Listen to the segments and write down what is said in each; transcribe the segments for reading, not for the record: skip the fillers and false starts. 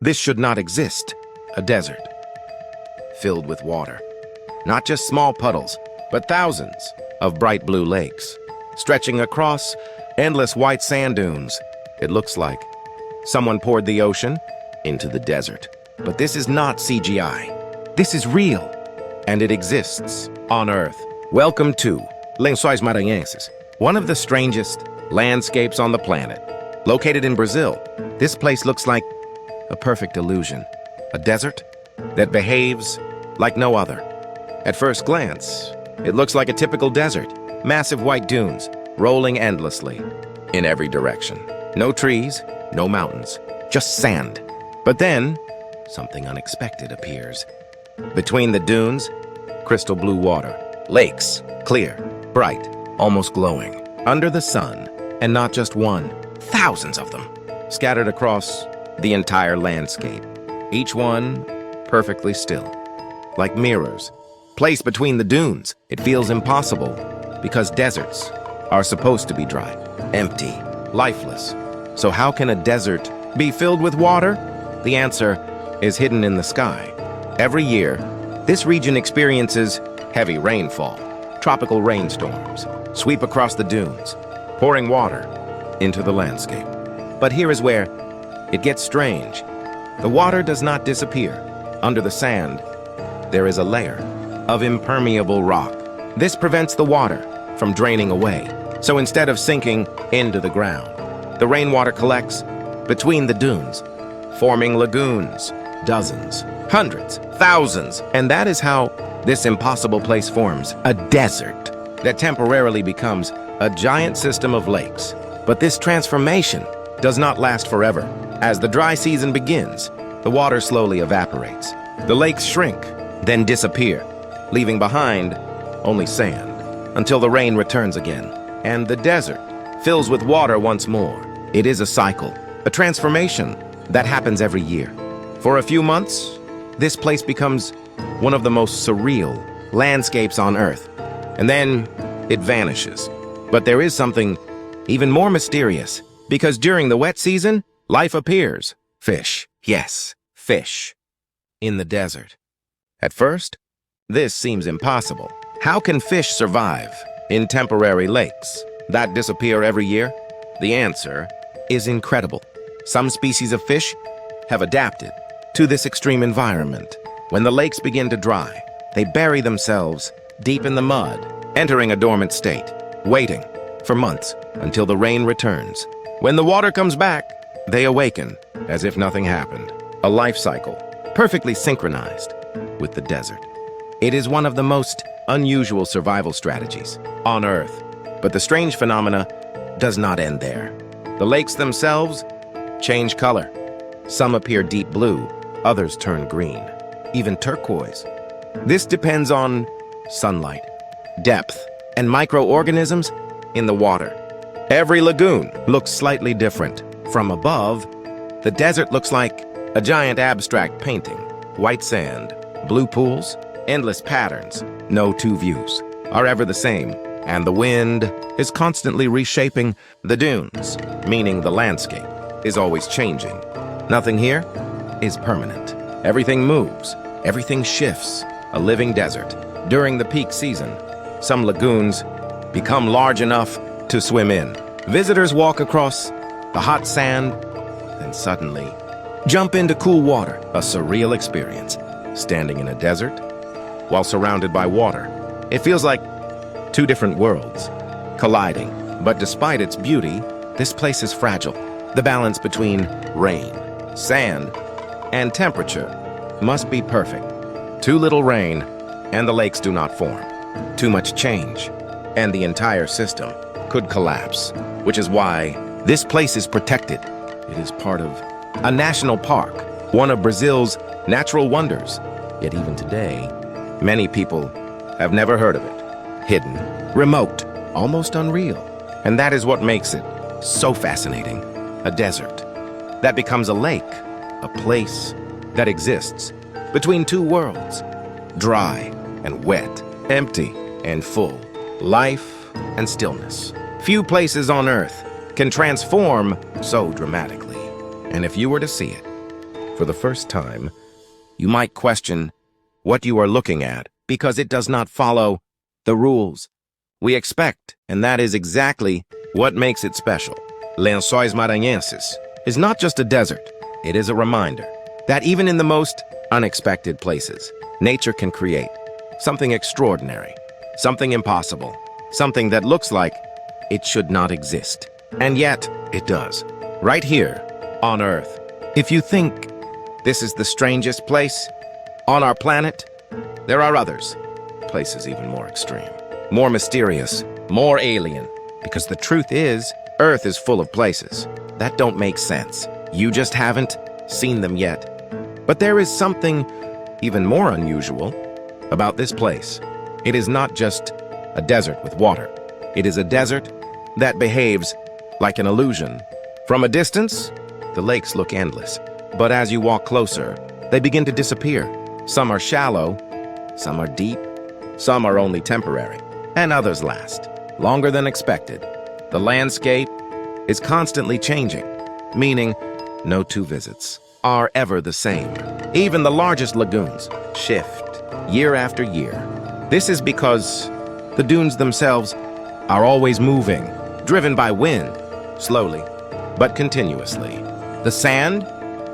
This should not exist. A desert filled with water. Not just small puddles, but thousands of bright blue lakes, stretching across endless white sand dunes. It looks like someone poured the ocean into the desert. But this is not CGI. This is real, and it exists on Earth. Welcome to Lençóis Maranhenses, one of the strangest landscapes on the planet. Located in Brazil, this place looks like a perfect illusion. A desert that behaves like no other. At first glance, it looks like a typical desert. Massive white dunes, rolling endlessly in every direction. No trees, no mountains, just sand. But then, something unexpected appears. Between the dunes, crystal blue water. Lakes, clear, bright, almost glowing. Under the sun, and not just one, thousands of them, scattered across the entire landscape. Each one perfectly still, like mirrors, placed between the dunes. It feels impossible, because deserts are supposed to be dry, empty, lifeless. So how can a desert be filled with water? The answer is hidden in the sky. Every year, this region experiences heavy rainfall. Tropical rainstorms sweep across the dunes, pouring water into the landscape. But here is where it gets strange. The water does not disappear. Under the sand, there is a layer of impermeable rock. This prevents the water from draining away. So instead of sinking into the ground, the rainwater collects between the dunes, forming lagoons, dozens, hundreds, thousands. And that is how this impossible place forms, a desert that temporarily becomes a giant system of lakes. But this transformation does not last forever. As the dry season begins, the water slowly evaporates. The lakes shrink, then disappear, leaving behind only sand, until the rain returns again, and the desert fills with water once more. It is a cycle, a transformation that happens every year. For a few months, this place becomes one of the most surreal landscapes on Earth, and then it vanishes. But there is something even more mysterious, because during the wet season, life appears. Fish, yes, fish, in the desert. At first, this seems impossible. How can fish survive in temporary lakes that disappear every year? The answer is incredible. Some species of fish have adapted to this extreme environment. When the lakes begin to dry, they bury themselves deep in the mud, entering a dormant state, waiting for months until the rain returns. When the water comes back, they awaken as if nothing happened. A life cycle, perfectly synchronized with the desert. It is one of the most unusual survival strategies on Earth. But the strange phenomena does not end there. The lakes themselves change color. Some appear deep blue, others turn green, even turquoise. This depends on sunlight, depth, and microorganisms in the water. Every lagoon looks slightly different. From above, the desert looks like a giant abstract painting. White sand, blue pools, endless patterns. No two views are ever the same, and the wind is constantly reshaping the dunes, meaning the landscape is always changing. Nothing here is permanent. Everything moves, everything shifts. A living desert. During the peak season, some lagoons become large enough to swim in. Visitors walk across the hot sand, then suddenly jump into cool water. A surreal experience. Standing in a desert while surrounded by water. It feels like two different worlds colliding. But despite its beauty, this place is fragile. The balance between rain, sand, and temperature must be perfect. Too little rain, and the lakes do not form. Too much change, and the entire system could collapse, which is why this place is protected. It is part of a national park, one of Brazil's natural wonders. Yet even today, many people have never heard of it. Hidden, remote, almost unreal. And that is what makes it so fascinating. A desert that becomes a lake, a place that exists between two worlds, dry and wet, empty and full, life and stillness. Few places on Earth can transform so dramatically. And if you were to see it, For the first time, you might question what you are looking at because it does not follow the rules we expect, and that is exactly what makes it special. Lençóis Maranhenses is not just a desert, it is a reminder that even in the most unexpected places, nature can create something extraordinary, something impossible, something that looks like it should not exist. And yet, it does. Right here, on Earth. If you think this is the strangest place on our planet, there are others, places even more extreme, more mysterious, more alien. Because the truth is, Earth is full of places that don't make sense. You just haven't seen them yet. But there is something even more unusual about this place. It is not just a desert with water. It is a desert that behaves like an illusion. From a distance, the lakes look endless. But as you walk closer, they begin to disappear. Some are shallow, some are deep, some are only temporary, and others last longer than expected. The landscape is constantly changing, meaning no two visits are ever the same. Even the largest lagoons shift year after year. This is because the dunes themselves are always moving, driven by wind, slowly but continuously. The sand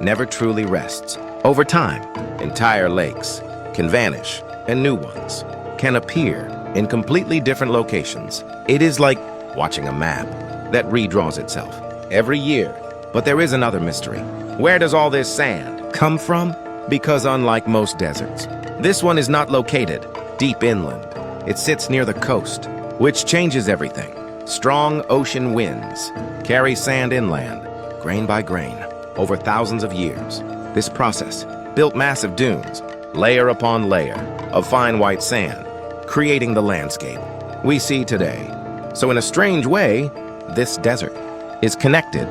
never truly rests. Over time, entire lakes can vanish and new ones can appear in completely different locations. It is like watching a map that redraws itself every year. But there is another mystery. Where does all this sand come from? Because unlike most deserts, this one is not located deep inland. It sits near the coast, which changes everything. Strong ocean winds carry sand inland, grain by grain, over thousands of years. This process built massive dunes, layer upon layer, of fine white sand, creating the landscape we see today. So in a strange way, this desert is connected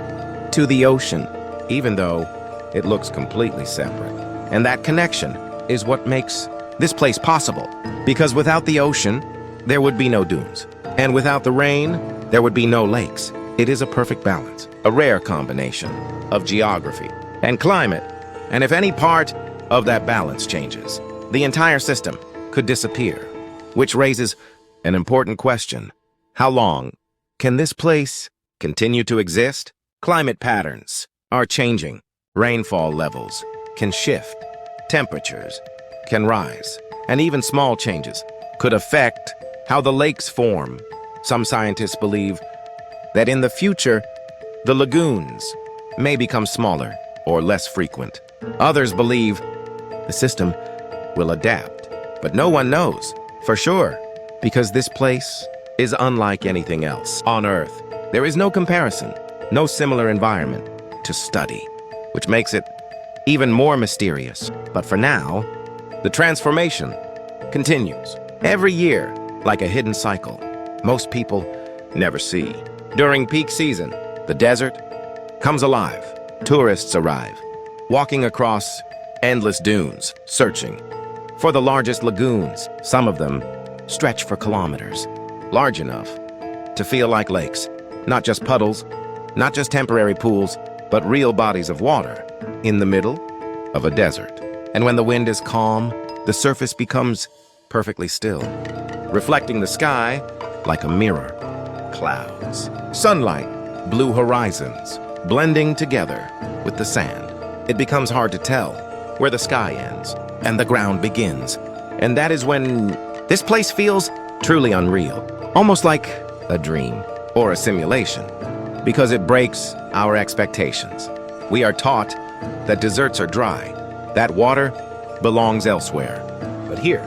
to the ocean, even though it looks completely separate. And that connection is what makes this place possible. Because without the ocean, there would be no dunes. And without the rain, there would be no lakes. It is a perfect balance, a rare combination of geography and climate. And if any part of that balance changes, the entire system could disappear, which raises an important question. How long can this place continue to exist? Climate patterns are changing. Rainfall levels can shift. Temperatures can rise. And even small changes could affect how the lakes form. Some scientists believe that in the future, the lagoons may become smaller or less frequent. Others believe the system will adapt. But no one knows for sure, because this place is unlike anything else on Earth. There is no comparison, no similar environment to study, which makes it even more mysterious. But for now, the transformation continues every year like a hidden cycle most people never see. During peak season, the desert comes alive. Tourists arrive, walking across endless dunes, searching for the largest lagoons. Some of them stretch for kilometers, large enough to feel like lakes. Not just puddles, not just temporary pools, but real bodies of water in the middle of a desert. And when the wind is calm, the surface becomes perfectly still, reflecting the sky like a mirror. Clouds, sunlight, blue horizons, blending together with the sand. It becomes hard to tell where the sky ends and the ground begins. And that is when this place feels truly unreal, almost like a dream or a simulation, because it breaks our expectations. We are taught that deserts are dry, that water belongs elsewhere. But here,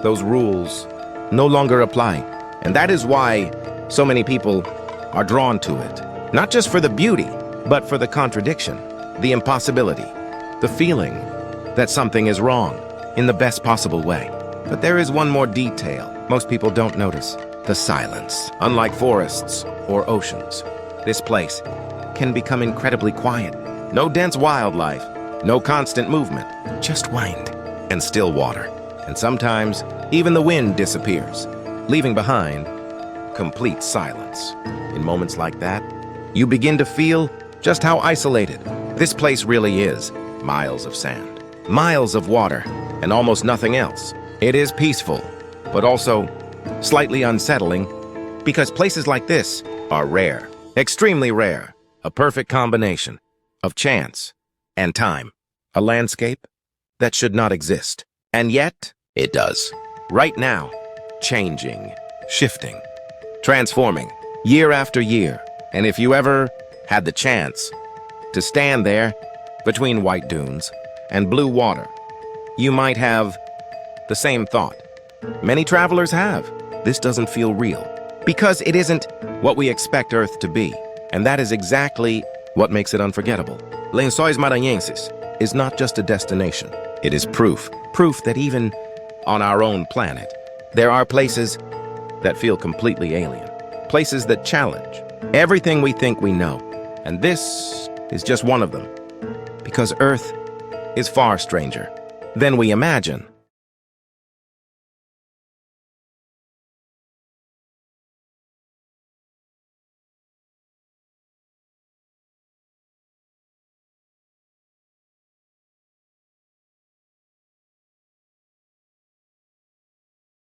those rules no longer apply. And that is why so many people are drawn to it. Not just for the beauty, but for the contradiction, the impossibility, the feeling that something is wrong in the best possible way. But there is one more detail most people don't notice: the silence. Unlike forests or oceans, this place can become incredibly quiet. No dense wildlife, no constant movement, just wind and still water. And sometimes even the wind disappears, leaving behind complete silence. In moments like that, you begin to feel just how isolated this place really is. miles of sand, miles of water, and almost nothing else. It is peaceful, but also slightly unsettling, because places like this are rare, extremely rare, a perfect combination of chance and time, a landscape that should not exist, and yet it does. Right now, changing, shifting, transforming, year after year. And if you ever had the chance to stand there between white dunes and blue water, you might have the same thought. Many travelers have. This doesn't feel real, because it isn't what we expect Earth to be. And that is exactly what makes it unforgettable. Lençóis Maranhenses is not just a destination. It is proof that even on our own planet, there are places that feel completely alien, places that challenge everything we think we know. And this is just one of them, because Earth is far stranger than we imagine.